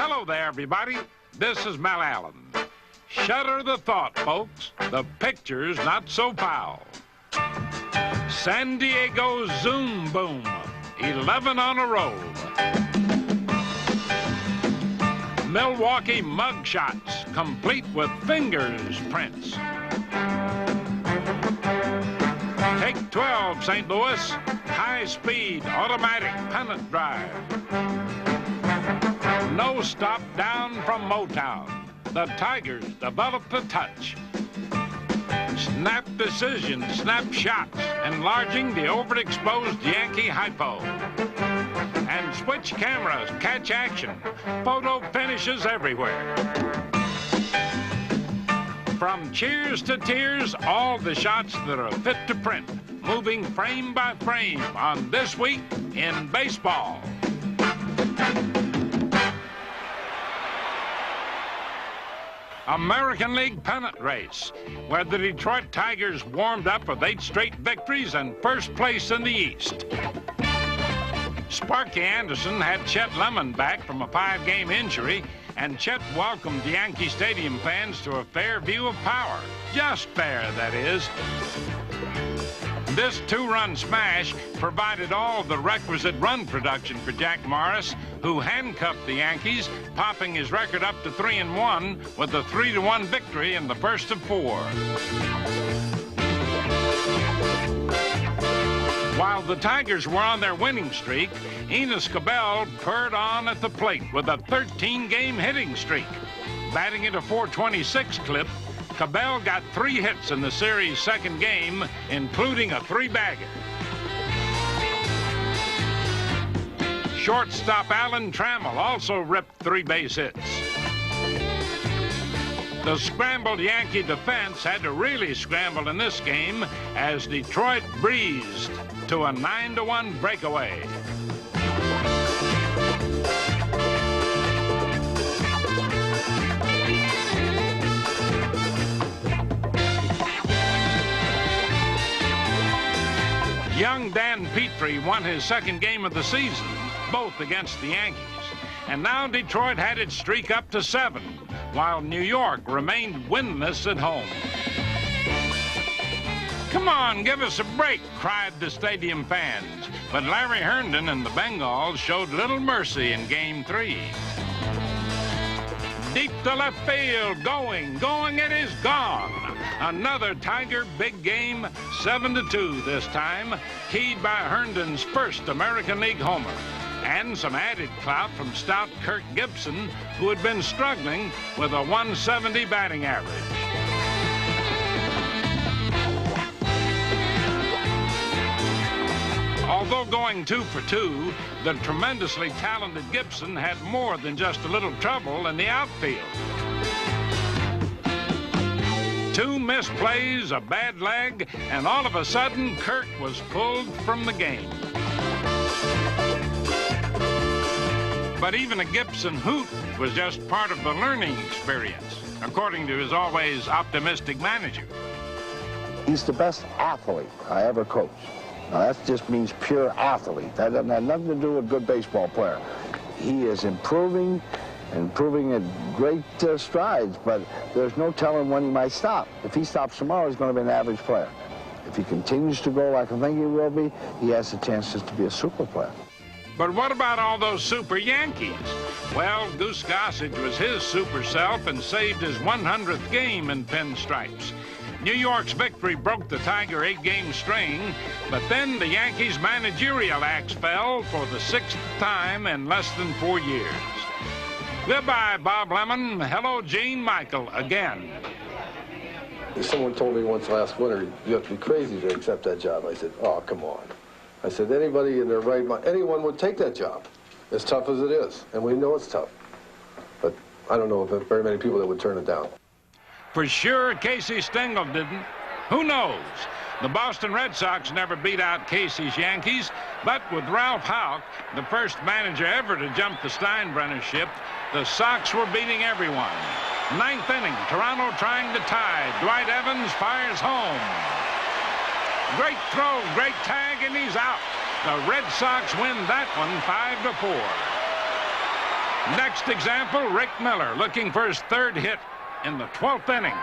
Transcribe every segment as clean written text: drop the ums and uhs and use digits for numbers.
Hello there, everybody. This is Mel Allen. Shudder the thought, folks. The picture's not so foul. San Diego Zoom Boom, 11 on a roll. Milwaukee mug shots, complete with fingers prints. Take 12, St. Louis. High-speed, automatic pennant drive. No stop down from Motown. The Tigers developed the touch. Snap decision, snap shots, enlarging the overexposed Yankee hypo. And switch cameras, catch action, photo finishes everywhere. From cheers to tears, all the shots that are fit to print, moving frame by frame on This Week in Baseball. American League pennant race, where the Detroit Tigers warmed up with 8 straight victories and first place in the East. Sparky Anderson had Chet Lemon back from a 5-game injury, and Chet welcomed Yankee Stadium fans to a fair view of power. Just fair, that is. This 2-run smash provided all the requisite run production for Jack Morris, who handcuffed the Yankees, popping his record up to 3-1 with a 3-1 victory in the first of 4. While the Tigers were on their winning streak, Enos Cabell purred on at the plate with a 13-game hitting streak. Batting at a .426 clip, Cabell got 3 hits in the series' second game, including a 3-bagger. Shortstop Alan Trammell also ripped 3 base hits. The scrambled Yankee defense had to really scramble in this game as Detroit breezed to a 9-1 breakaway. Young Dan Petrie won his second game of the season, both against the Yankees. And now Detroit had its streak up to 7, while New York remained winless at home. Come on, give us a break, cried the stadium fans. But Larry Herndon and the Bengals showed little mercy in Game 3. Deep to left field, going, it is gone. Another Tiger big game, 7-2 this time, keyed by Herndon's first American League homer. And some added clout from stout Kirk Gibson, who had been struggling with a 170 batting average. Although going 2 for 2, the tremendously talented Gibson had more than just a little trouble in the outfield. 2 missed plays, a bad leg, and all of a sudden, Kirk was pulled from the game. But even a Gibson hoot was just part of the learning experience, according to his always optimistic manager. He's the best athlete I ever coached. Now, that just means pure athlete. That doesn't have nothing to do with good baseball player. He is improving at great strides, but there's no telling when he might stop. If he stops tomorrow, he's going to be an average player. If he continues to go like I think he will be, he has the chances to be a super player. But what about all those super Yankees? Well, Goose Gossage was his super self and saved his 100th game in pinstripes. New York's victory broke the Tiger 8-game string, but then the Yankees' managerial axe fell for the 6th time in less than 4 years. Goodbye, Bob Lemon. Hello, Gene Michael again. Someone told me once last winter, you have to be crazy to accept that job. I said, oh, come on. I said, anybody in their right mind, anyone would take that job, as tough as it is. And we know it's tough. But I don't know if there are very many people that would turn it down. For sure, Casey Stengel didn't. Who knows? The Boston Red Sox never beat out Casey's Yankees, but with Ralph Houck, the first manager ever to jump the Steinbrenner ship, the Sox were beating everyone. 9th inning, Toronto trying to tie. Dwight Evans fires home. Great throw, great tag, and he's out. The Red Sox win that one 5-4. Next example, Rick Miller looking for his third hit in the 12th inning.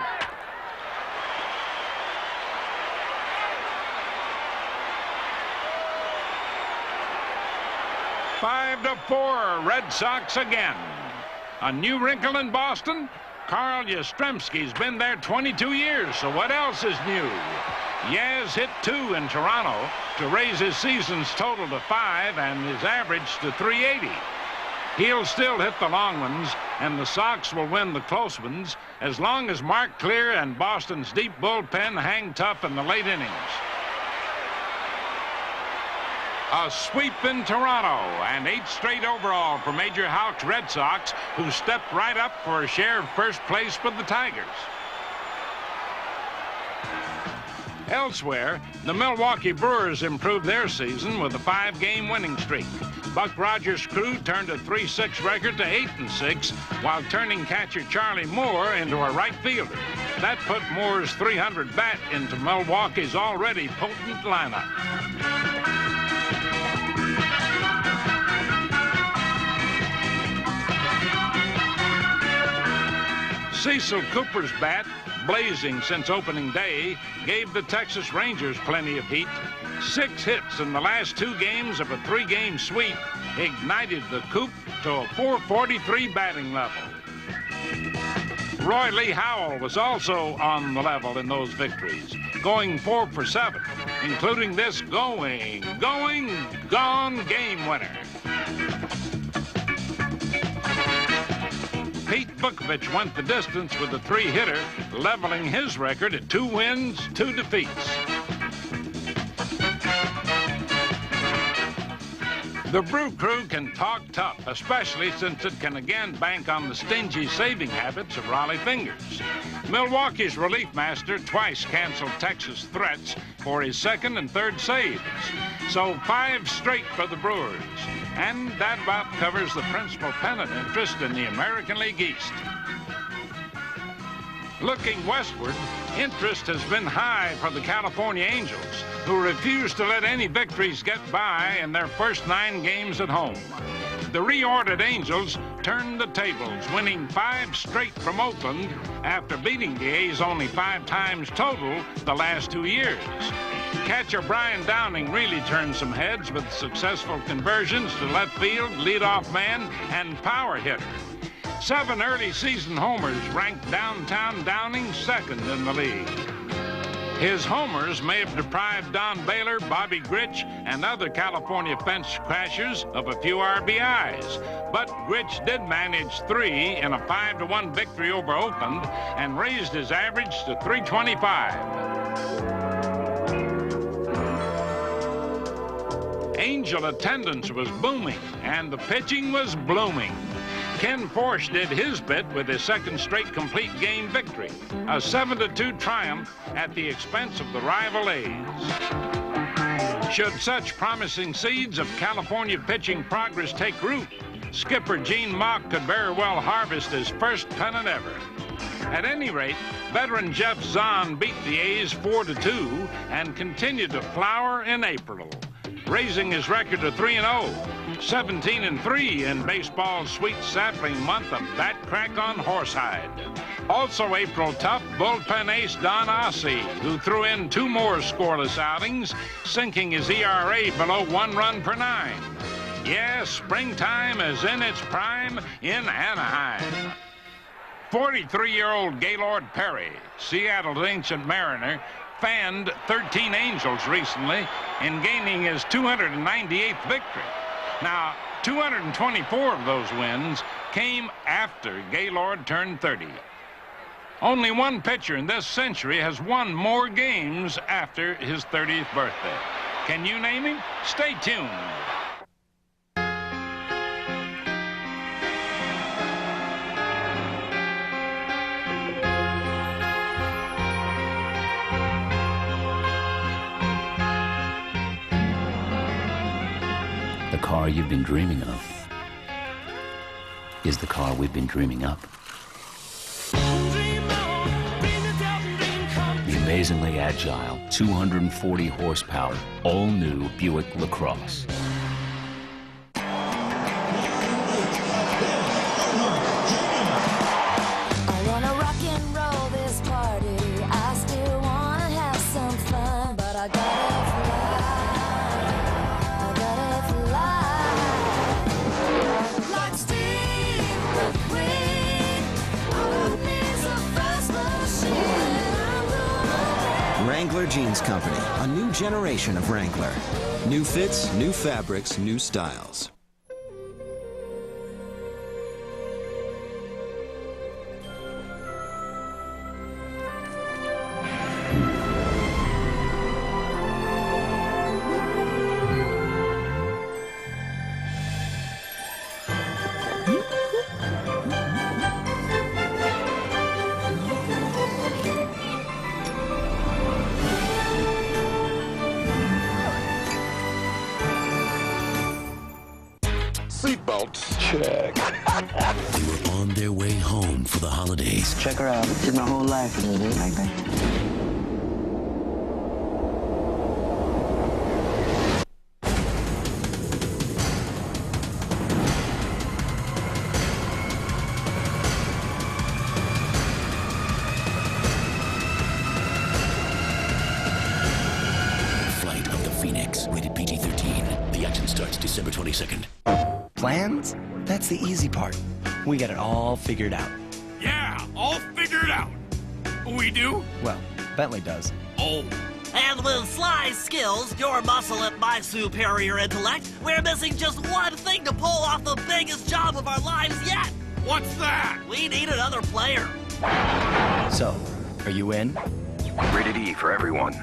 Five to 4, Red Sox again. A new wrinkle in Boston? Carl Yastrzemski's been there 22 years, so what else is new? Yaz hit 2 in Toronto to raise his season's total to 5 and his average to 380. He'll still hit the long ones, and the Sox will win the close ones as long as Mark Clear and Boston's deep bullpen hang tough in the late innings. A sweep in Toronto, and 8 straight overall for Major Houck's Red Sox, who stepped right up for a share of first place with the Tigers. Elsewhere, the Milwaukee Brewers improved their season with a 5-game winning streak. Buck Rogers' crew turned a 3-6 record to 8-6, while turning catcher Charlie Moore into a right fielder. That put Moore's .300 bat into Milwaukee's already potent lineup. Cecil Cooper's bat, blazing since opening day, gave the Texas Rangers plenty of heat. 6 hits in the last 2 games of a 3-game sweep ignited the Coop to a .443 batting level. Roy Lee Howell was also on the level in those victories, going 4 for 7, including this gone game winner. Pete Vukovich went the distance with a 3-hitter, leveling his record at 2 wins, 2 defeats. The Brew Crew can talk tough, especially since it can again bank on the stingy saving habits of Raleigh Fingers. Milwaukee's relief master twice canceled Texas threats for his 2nd and 3rd saves. So 5 straight for the Brewers. And that about covers the principal pennant interest in the American League East. Looking westward, interest has been high for the California Angels, who refuse to let any victories get by in their first 9 games at home. The reordered Angels turned the tables, winning 5 straight from Oakland after beating the A's only 5 times total the last 2 years. Catcher Brian Downing really turned some heads with successful conversions to left field, leadoff man, and power hitter. 7 early season homers ranked downtown Downing 2nd in the league. His homers may have deprived Don Baylor, Bobby Grich, and other California fence crashers of a few RBIs. But Grich did manage 3 in a 5-1 victory over Oakland and raised his average to .325. Angel attendance was booming, and the pitching was blooming. Ken Forsch did his bit with his 2nd straight complete game victory, a 7-2 triumph at the expense of the rival A's. Should such promising seeds of California pitching progress take root, skipper Gene Mauch could very well harvest his first pennant ever. At any rate, veteran Jeff Zahn beat the A's 4-2 and continued to flower in April, raising his record to 3-0, 17-3 in baseball's sweet sapling month of bat crack on Horsehide. Also April tough, bullpen ace Don Ossie, who threw in 2 more scoreless outings, sinking his ERA below 1 run per 9. Yes, springtime is in its prime in Anaheim. 43-year-old Gaylord Perry, Seattle's ancient mariner, fanned 13 Angels recently in gaining his 298th victory. Now, 224 of those wins came after Gaylord turned 30. Only one pitcher in this century has won more games after his 30th birthday. Can you name him? Stay tuned. The car you've been dreaming of is the car we've been dreaming up. The amazingly agile, 240 horsepower, all-new Buick LaCrosse. Wrangler Jeans Company, a new generation of Wrangler. New fits, new fabrics, new styles. Seatbelts. Check. They were on their way home for the holidays. Check her out. Did my whole life like that. Flight of the Phoenix, rated PG-13. The action starts December 22nd. Plans? That's the easy part. We got it all figured out. Yeah, all figured out. We do? Well, Bentley does. Oh. And with Sly's skills, your muscle, and my superior intellect, we're missing just one thing to pull off the biggest job of our lives yet. What's that? We need another player. So, are you in? Rated E for everyone.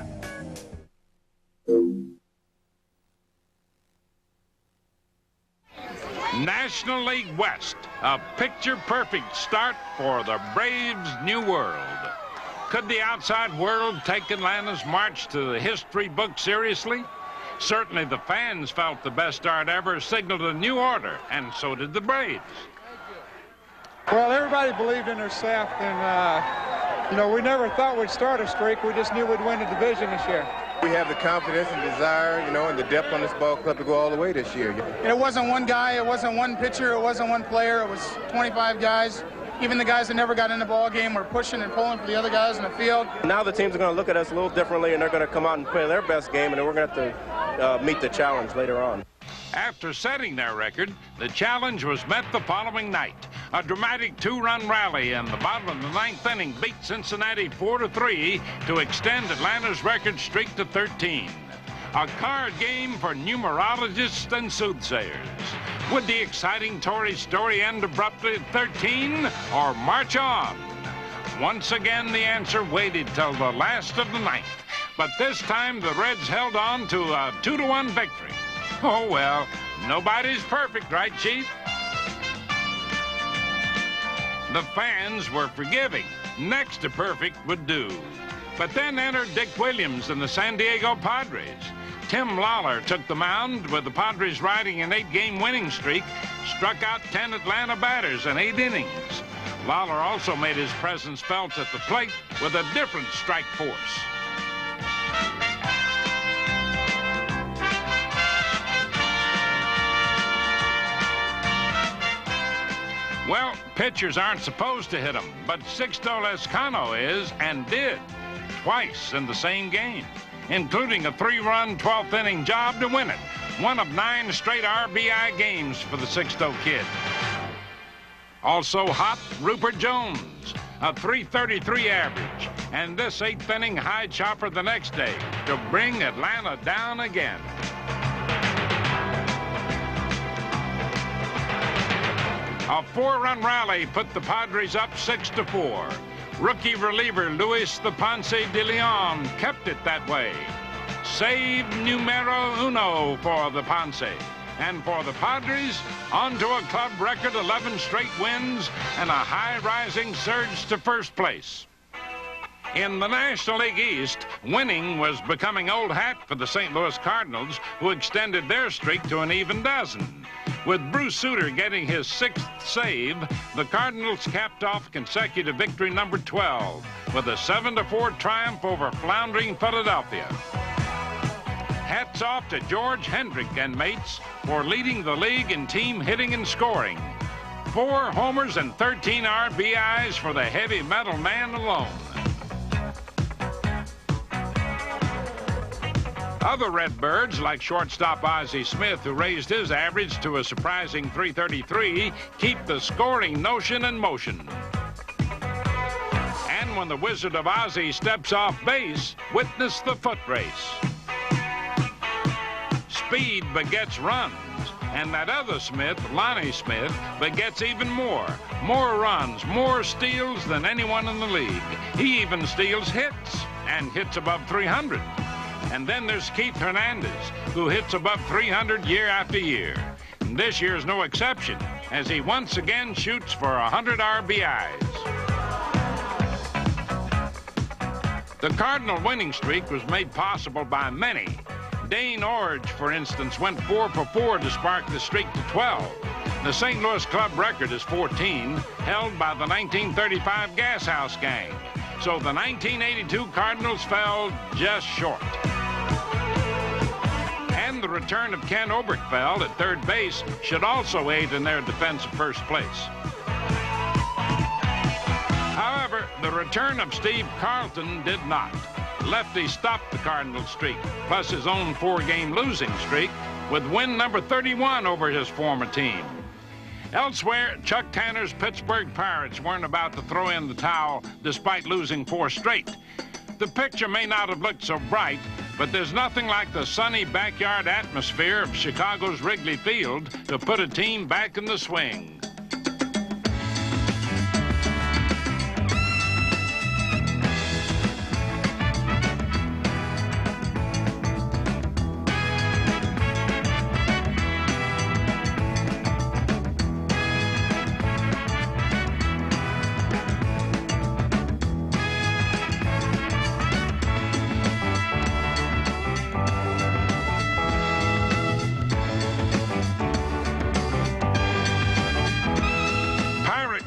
National League West, a picture-perfect start for the Braves' new world. Could the outside world take Atlanta's march to the history book seriously? Certainly the fans felt the best start ever signaled a new order, and so did the Braves. Well, everybody believed in their staff, and, we never thought we'd start a streak. We just knew we'd win the division this year. We have the confidence and desire, and the depth on this ball club to go all the way this year. It wasn't one guy, it wasn't one pitcher, it wasn't one player, it was 25 guys. Even the guys that never got in the ball game were pushing and pulling for the other guys in the field. Now the teams are going to look at us a little differently, and they're going to come out and play their best game, and then we're going to have to meet the challenge later on. After setting their record, the challenge was met the following night. A dramatic two-run rally in the bottom of the ninth inning beat Cincinnati 4-3 to extend Atlanta's record streak to 13. A card game for numerologists and soothsayers. Would the exciting Tory story end abruptly at 13 or march on? Once again, the answer waited till the last of the ninth. But this time, the Reds held on to a 2-1 victory. Oh, well, nobody's perfect, right, Chief? The fans were forgiving. Next to perfect would do. But then entered Dick Williams and the San Diego Padres. Tim Lawler took the mound with the Padres riding an 8-game winning streak, struck out 10 Atlanta batters in 8 innings. Lawler also made his presence felt at the plate with a different strike force. Well, pitchers aren't supposed to hit them, but Sixto Lezcano is and did twice in the same game, including a 3-run 12th inning job to win it. One of 9 straight RBI games for the Sixto kid. Also hot, Rupert Jones, a .333 average, and this 8th inning high chopper the next day to bring Atlanta down again. A 4-run rally put the Padres up 6-4. Rookie reliever Luis the Ponce de Leon kept it that way. Save numero uno for the Ponce. And for the Padres, on to a club record 11 straight wins and a high-rising surge to first place. In the National League East, winning was becoming old hat for the St. Louis Cardinals, who extended their streak to an even dozen. With Bruce Sutter getting his 6th save, the Cardinals capped off consecutive victory number 12 with a 7-4 triumph over floundering Philadelphia. Hats off to George Hendrick and mates for leading the league in team hitting and scoring. 4 homers and 13 RBIs for the heavy metal man alone. Other Redbirds, like shortstop Ozzie Smith, who raised his average to a surprising .333, keep the scoring notion in motion. And then when the Wizard of Ozzie steps off base, witness the foot race. Speed begets runs, and that other Smith, Lonnie Smith, begets even more. More runs, more steals than anyone in the league. He even steals hits, and hits above 300. And then there's Keith Hernandez, who hits above 300 year after year. And this year's no exception, as he once again shoots for 100 RBIs. The Cardinal winning streak was made possible by many. Dane Orge, for instance, went 4 for 4 to spark the streak to 12. The St. Louis club record is 14, held by the 1935 Gas House Gang. So the 1982 Cardinals fell just short. And the return of Ken Oberkfell at third base should also aid in their defense of first place. However, the return of Steve Carlton did not. Lefty stopped the Cardinals streak, plus his own 4-game losing streak, with win number 31 over his former team. Elsewhere, Chuck Tanner's Pittsburgh Pirates weren't about to throw in the towel despite losing 4 straight. The picture may not have looked so bright, but there's nothing like the sunny backyard atmosphere of Chicago's Wrigley Field to put a team back in the swing.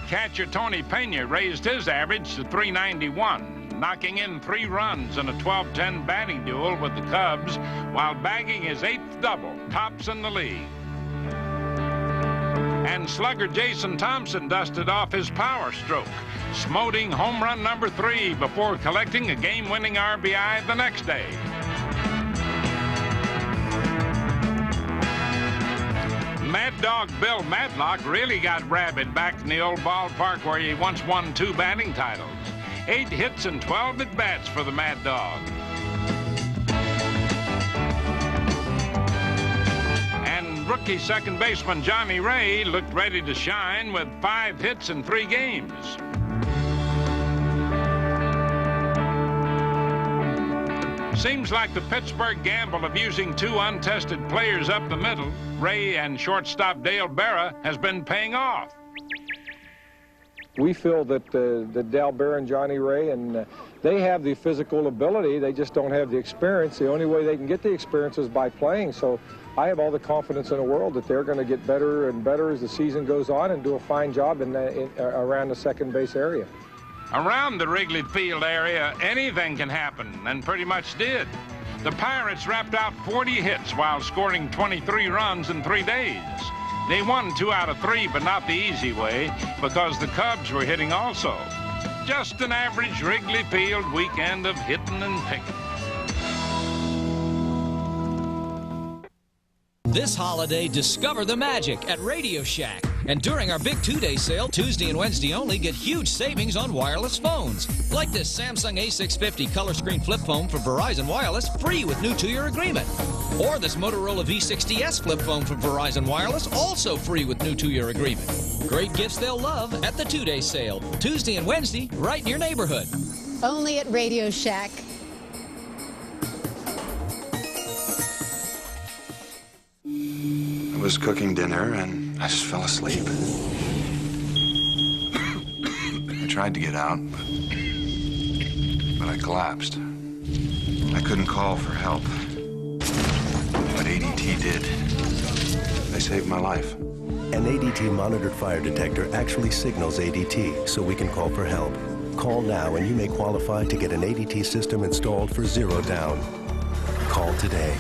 Catcher Tony Pena raised his average to .391, knocking in 3 runs in a 12-10 batting duel with the Cubs while bagging his 8th double, tops in the league. And slugger Jason Thompson dusted off his power stroke, smoting home run number 3 before collecting a game-winning RBI the next day. Mad Dog Bill Madlock really got rabid back in the old ballpark where he once won 2 batting titles. 8 hits and 12 at-bats for the Mad Dog. And rookie second baseman Johnny Ray looked ready to shine with 5 hits in 3 games. Seems like the Pittsburgh gamble of using 2 untested players up the middle, Ray and shortstop Dale Berra, has been paying off. We feel that Dale Berra and Johnny Ray, and they have the physical ability, they just don't have the experience. The only way they can get the experience is by playing. So I have all the confidence in the world that they're going to get better and better as the season goes on and do a fine job around the second base area. Around the Wrigley Field area, anything can happen, and pretty much did. The Pirates wrapped out 40 hits while scoring 23 runs in 3 days. They won 2 out of 3, but not the easy way, because the Cubs were hitting also. Just an average Wrigley Field weekend of hitting and picking. This holiday, discover the magic at Radio Shack. And during our big 2-day sale, Tuesday and Wednesday only, get huge savings on wireless phones. Like this Samsung A650 color screen flip phone from Verizon Wireless, free with new 2-year agreement. Or this Motorola V60s flip phone from Verizon Wireless, also free with new 2-year agreement. Great gifts they'll love at the 2-day sale, Tuesday and Wednesday, right in your neighborhood. Only at Radio Shack. I was cooking dinner and I just fell asleep. I tried to get out, but I collapsed. I couldn't call for help. But ADT did. They saved my life. An ADT monitored fire detector actually signals ADT so we can call for help. Call now and you may qualify to get an ADT system installed for $0 down. Call today.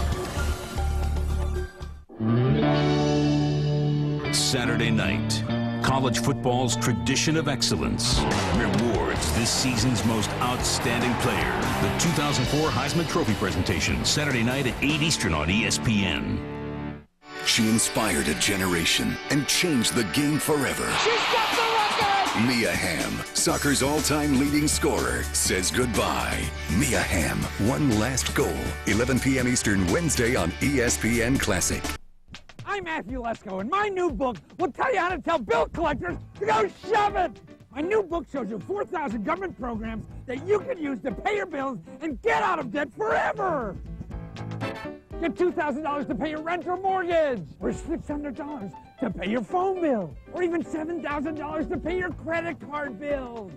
Saturday night, college football's tradition of excellence rewards this season's most outstanding player. The 2004 Heisman Trophy presentation, Saturday night at 8 Eastern on ESPN. She inspired a generation and changed the game forever. She's got the record! Mia Hamm, soccer's all-time leading scorer, says goodbye. Mia Hamm, one last goal. 11 p.m. Eastern, Wednesday on ESPN Classic. I'm Matthew Lesko, and my new book will tell you how to tell bill collectors to go shove it. My new book shows you 4,000 government programs that you can use to pay your bills and get out of debt forever. Get $2,000 to pay your rent or mortgage, or $600 to pay your phone bill, or even $7,000 to pay your credit card bills.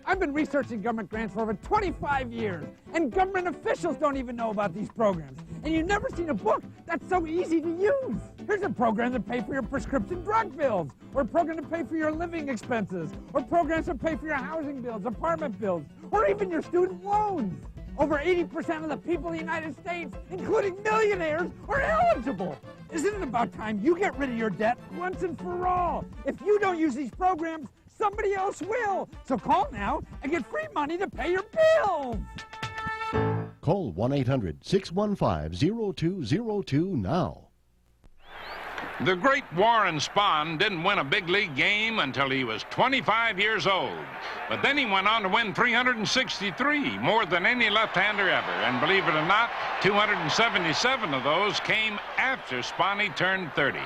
I've been researching government grants for over 25 years, and government officials don't even know about these programs. And you've never seen a book that's so easy to use. Here's a program to pay for your prescription drug bills, or a program to pay for your living expenses, or programs to pay for your housing bills, apartment bills, or even your student loans. Over 80% of the people in the United States, including millionaires, are eligible. Isn't it about time you get rid of your debt once and for all? If you don't use these programs, somebody else will. So call now and get free money to pay your bills. Call 1-800-615-0202 now. The great Warren Spahn didn't win a big league game until he was 25 years old. But then he went on to win 363, more than any left-hander ever. And believe it or not, 277 of those came after Spahn turned 30.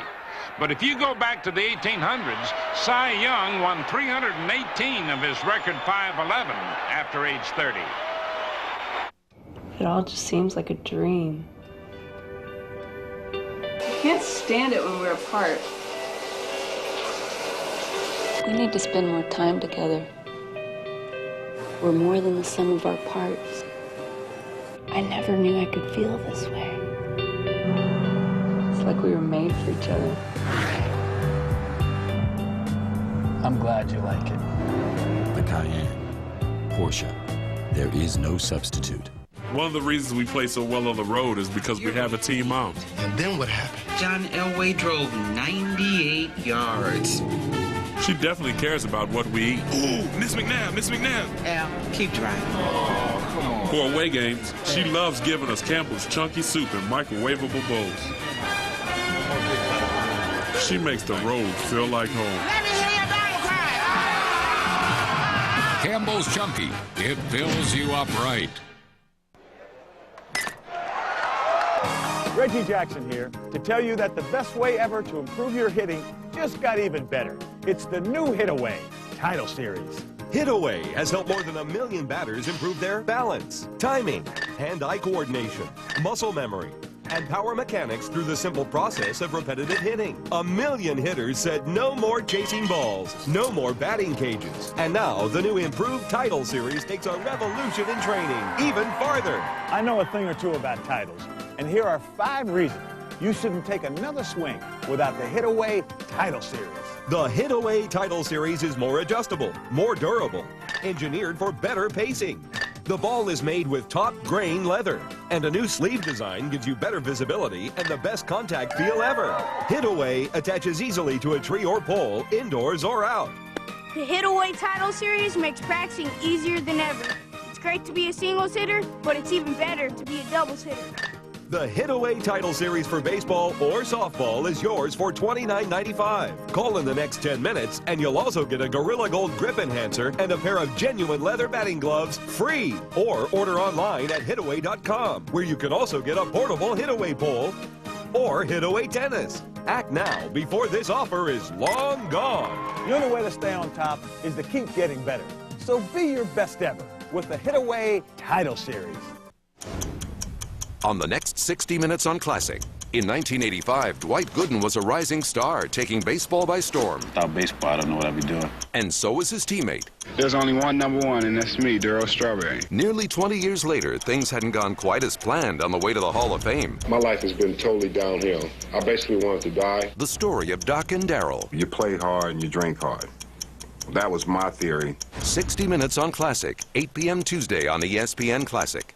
But if you go back to the 1800s, Cy Young won 318 of his record 511 after age 30. It all just seems like a dream. I can't stand it when we're apart. We need to spend more time together. We're more than the sum of our parts. I never knew I could feel this way. It's like we were made for each other. I'm glad you like it. The Cayenne. Porsche. There is no substitute. One of the reasons we play so well on the road is because we have a team out. And then what happened? John Elway drove 98 yards. She definitely cares about what we eat. Ooh, Miss McNabb. Al, keep driving. Oh, come on. For away games, she loves giving us Campbell's chunky soup in microwavable bowls. She makes the road feel like home. Let me hear your battle cry. Campbell's Chunky. It fills you up right. Reggie Jackson here to tell you that the best way ever to improve your hitting just got even better. It's the new Hitaway Title Series. Hitaway has helped more than 1 million batters improve their balance, timing, hand-eye coordination, muscle memory, and power mechanics through the simple process of repetitive hitting. 1 million hitters said no more chasing balls, no more batting cages. And now the new improved Title Series takes a revolution in training even farther. I know a thing or two about titles, and here are 5 reasons you shouldn't take another swing without the Hitaway Title Series. The Hitaway Title Series is more adjustable, more durable, engineered for better pacing. The ball is made with top grain leather, and a new sleeve design gives you better visibility and the best contact feel ever. Hitaway attaches easily to a tree or pole, indoors or out. The Hitaway Title Series makes practicing easier than ever. It's great to be a singles hitter, but it's even better to be a doubles hitter. The Hitaway Title Series for baseball or softball is yours for $29.95. Call in the next 10 minutes, and you'll also get a Gorilla Gold grip enhancer and a pair of genuine leather batting gloves free. Or order online at hitaway.com, where you can also get a portable Hitaway pole or Hitaway tennis. Act now before this offer is long gone. The only way to stay on top is to keep getting better. So be your best ever with the Hitaway Title Series. On the next 60 Minutes on Classic. In 1985, Dwight Gooden was a rising star, taking baseball by storm. Without baseball, I don't know what I'd be doing. And so was his teammate. There's only one number one, and that's me, Darryl Strawberry. Nearly 20 years later, things hadn't gone quite as planned on the way to the Hall of Fame. My life has been totally downhill. I basically wanted to die. The story of Doc and Darryl. You played hard and you drank hard. That was my theory. 60 Minutes on Classic, 8 p.m. Tuesday on ESPN Classic.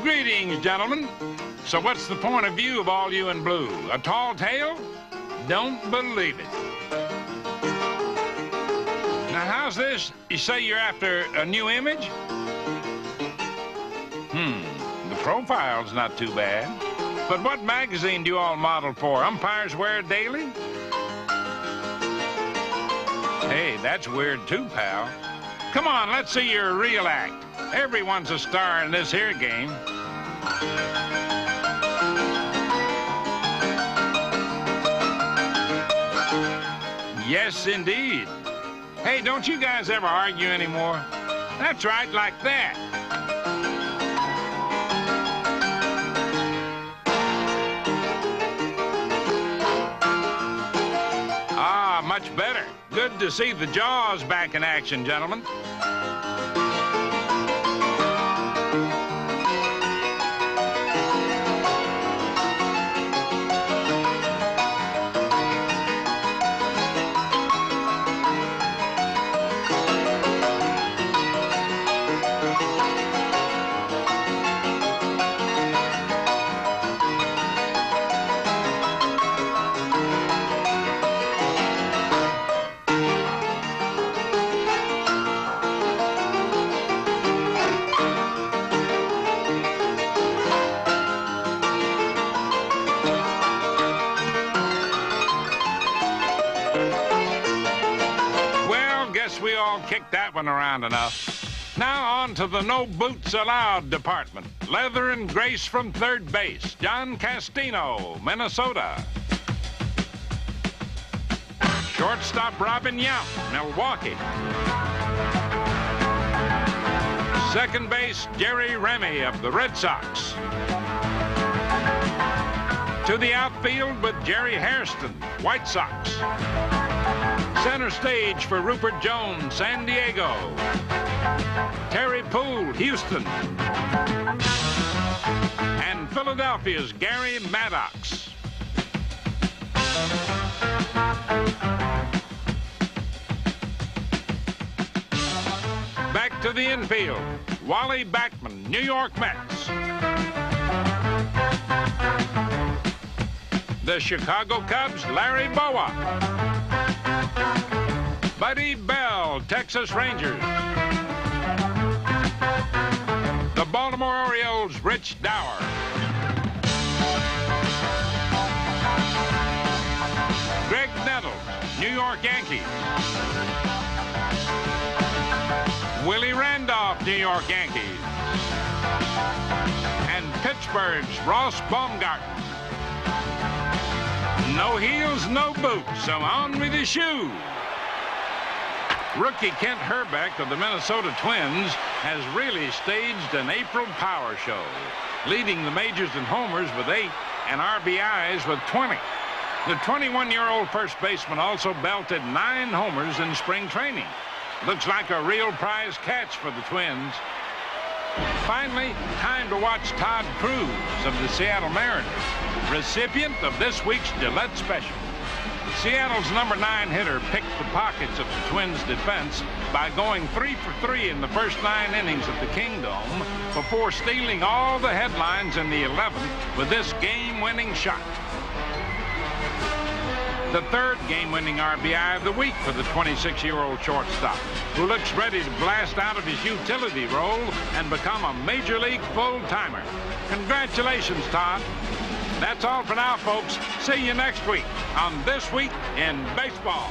Greetings, gentlemen. So what's the point of view of all you in blue? A tall tale? Don't believe it. Now, how's this? You say you're after a new image? The profile's not too bad. But what magazine do you all model for? Umpires Wear Daily? Hey, that's weird too, pal. Come on, let's see your real act. Everyone's a star in this here game. Yes, indeed. Hey, don't you guys ever argue anymore? That's right, like that. Ah, much better. Good to see the Jaws back in action, gentlemen. We all kicked that one around enough. Now on to the no boots allowed department. Leather and grace from third base. John Castino, Minnesota. Shortstop Robin Yount, Milwaukee. Second base Jerry Remy of the Red Sox. To the outfield with Jerry Hairston, White Sox. Center stage for Rupert Jones, San Diego. Terry Poole, Houston. And Philadelphia's Gary Maddox. Back to the infield, Wally Backman, New York Mets. The Chicago Cubs, Larry Bowa. Buddy Bell, Texas Rangers. The Baltimore Orioles, Rich Dower. Greg Nettles, New York Yankees. Willie Randolph, New York Yankees. And Pittsburgh's Ross Baumgarten. No heels, no boots, so on with the shoe. Rookie Kent Herbeck of the Minnesota Twins has really staged an April power show, leading the majors in homers with 8 and RBIs with 20. The 21-year-old first baseman also belted 9 homers in spring training. Looks like a real prize catch for the Twins. Finally, time to watch Todd Cruz of the Seattle Mariners, recipient of this week's Gillette Special. Seattle's number 9 hitter picked the pockets of the Twins' defense by going 3 for 3 in the first 9 innings at the Kingdome before stealing all the headlines in the 11th with this game-winning shot. The third game-winning RBI of the week for the 26-year-old shortstop, who looks ready to blast out of his utility role and become a Major League full-timer. Congratulations, Todd. That's all for now, folks. See you next week on This Week in Baseball.